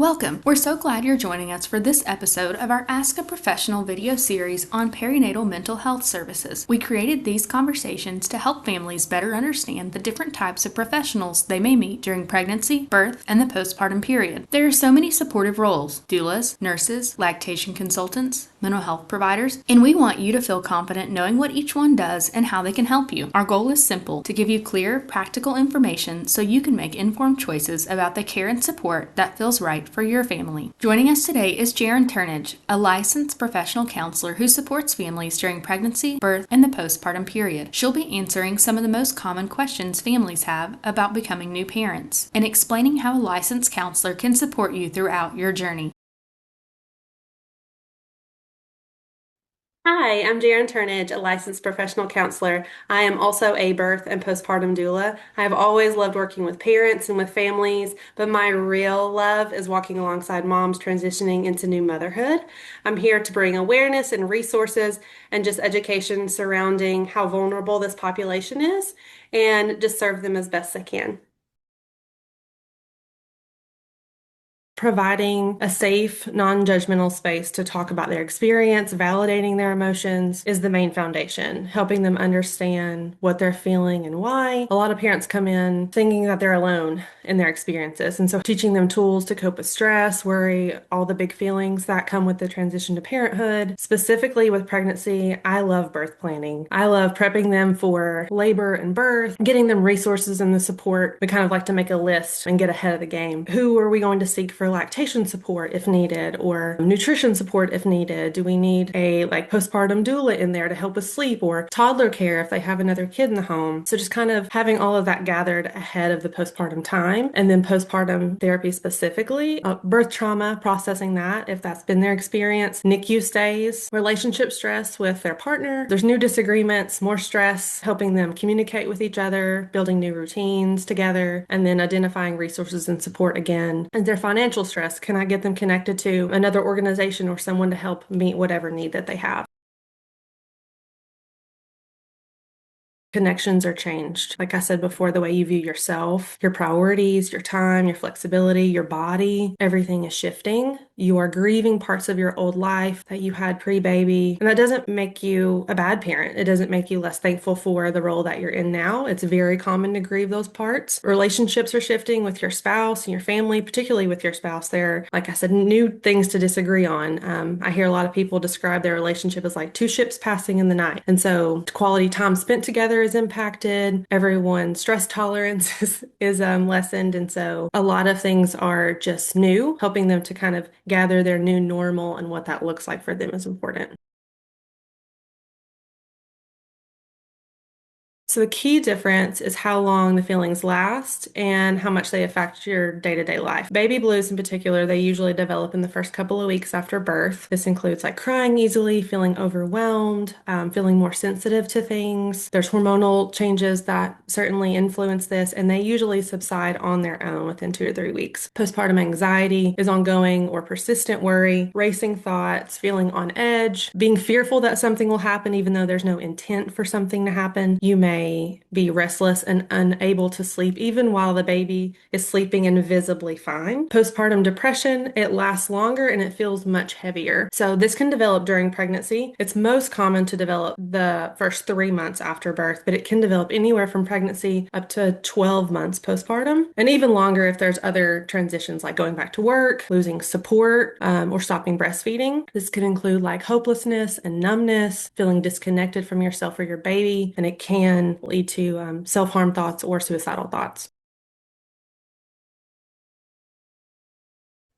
Welcome! We're so glad you're joining us for this episode of our Ask a Professional video series on perinatal mental health services. We created these conversations to help families better understand the different types of professionals they may meet during pregnancy, birth, and the postpartum period. There are so many supportive roles: doulas, nurses, lactation consultants, mental health providers, and we want you to feel confident knowing what each one does and how they can help you. Our goal is simple: to give you clear, practical information so you can make informed choices about the care and support that feels right for your family. Joining us today is Jaryn Turnage, a licensed professional counselor who supports families during pregnancy, birth, and the postpartum period. She'll be answering some of the most common questions families have about becoming new parents and explaining how a licensed counselor can support you throughout your journey. Hi, I'm Jaryn Turnage, a licensed professional counselor. I am also a birth and postpartum doula. I have always loved working with parents and with families, but my real love is walking alongside moms transitioning into new motherhood. I'm here to bring awareness and resources and just education surrounding how vulnerable this population is and just serve them as best I can. Providing a safe, non-judgmental space to talk about their experience, validating their emotions is the main foundation, helping them understand what they're feeling and why. A lot of parents come in thinking that they're alone in their experiences. And so teaching them tools to cope with stress, worry, all the big feelings that come with the transition to parenthood. Specifically with pregnancy, I love birth planning. I love prepping them for labor and birth, getting them resources and the support. We kind of like to make a list and get ahead of the game. Who are we going to seek for lactation support if needed, or nutrition support if needed? Do we need a postpartum doula in there to help with sleep, or toddler care if they have another kid in the home? So just kind of having all of that gathered ahead of the postpartum time, and then postpartum therapy specifically, birth trauma, processing that if that's been their experience, NICU stays, relationship stress with their partner. There's new disagreements, more stress, helping them communicate with each other, building new routines together, and then identifying resources and support again. And their financial stress, can I get them connected to another organization or someone to help meet whatever need that they have? Connections are changed. Like I said before, the way you view yourself, your priorities, your time, your flexibility, your body, everything is shifting. You are grieving parts of your old life that you had pre-baby. And that doesn't make you a bad parent. It doesn't make you less thankful for the role that you're in now. It's very common to grieve those parts. Relationships are shifting with your spouse and your family, particularly with your spouse. There are, like I said, new things to disagree on. I hear a lot of people describe their relationship as like two ships passing in the night. And so quality time spent together is impacted. Everyone's stress tolerance is lessened. And so a lot of things are just new. Helping them to kind of gather their new normal and what that looks like for them is important. So the key difference is how long the feelings last and how much they affect your day-to-day life. Baby blues in particular, they usually develop in the first couple of weeks after birth. This includes like crying easily, feeling overwhelmed, feeling more sensitive to things. There's hormonal changes that certainly influence this, and they usually subside on their own within 2 to 3 weeks. Postpartum anxiety is ongoing or persistent worry, racing thoughts, feeling on edge, being fearful that something will happen even though there's no intent for something to happen. You may be restless and unable to sleep even while the baby is sleeping and visibly fine. Postpartum depression, it lasts longer and it feels much heavier. So this can develop during pregnancy. It's most common to develop the first 3 months after birth, but it can develop anywhere from pregnancy up to 12 months postpartum, and even longer if there's other transitions like going back to work, losing support, or stopping breastfeeding. This can include like hopelessness and numbness, feeling disconnected from yourself or your baby, and it can lead to self-harm thoughts or suicidal thoughts.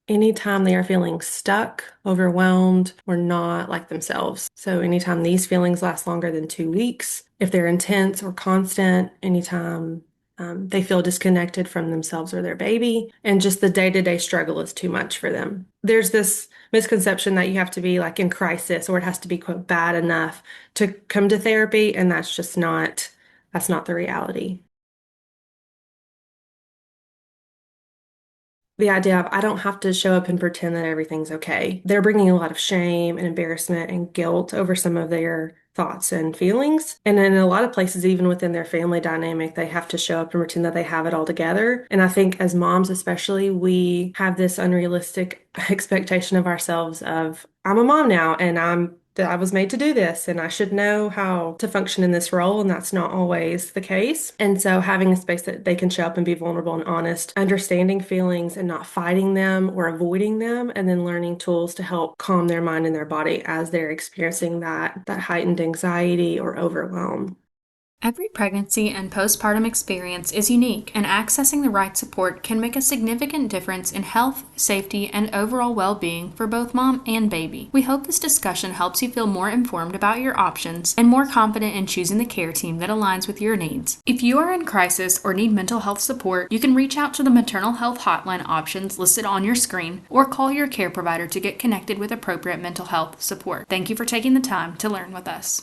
Anytime they are feeling stuck, overwhelmed, or not like themselves. So anytime these feelings last longer than 2 weeks, if they're intense or constant, anytime they feel disconnected from themselves or their baby, and just the day-to-day struggle is too much for them. There's this misconception that you have to be like in crisis or it has to be, quote, bad enough to come to therapy, and that's not the reality. The idea of I don't have to show up and pretend that everything's okay. They're bringing a lot of shame and embarrassment and guilt over some of their thoughts and feelings. And in a lot of places, even within their family dynamic, they have to show up and pretend that they have it all together. And I think as moms, especially, we have this unrealistic expectation of ourselves of, I'm a mom now and I was made to do this and I should know how to function in this role. And that's not always the case. And so having a space that they can show up and be vulnerable and honest, understanding feelings and not fighting them or avoiding them, and then learning tools to help calm their mind and their body as they're experiencing that heightened anxiety or overwhelm. Every pregnancy and postpartum experience is unique, and accessing the right support can make a significant difference in health, safety, and overall well-being for both mom and baby. We hope this discussion helps you feel more informed about your options and more confident in choosing the care team that aligns with your needs. If you are in crisis or need mental health support, you can reach out to the maternal health hotline options listed on your screen or call your care provider to get connected with appropriate mental health support. Thank you for taking the time to learn with us.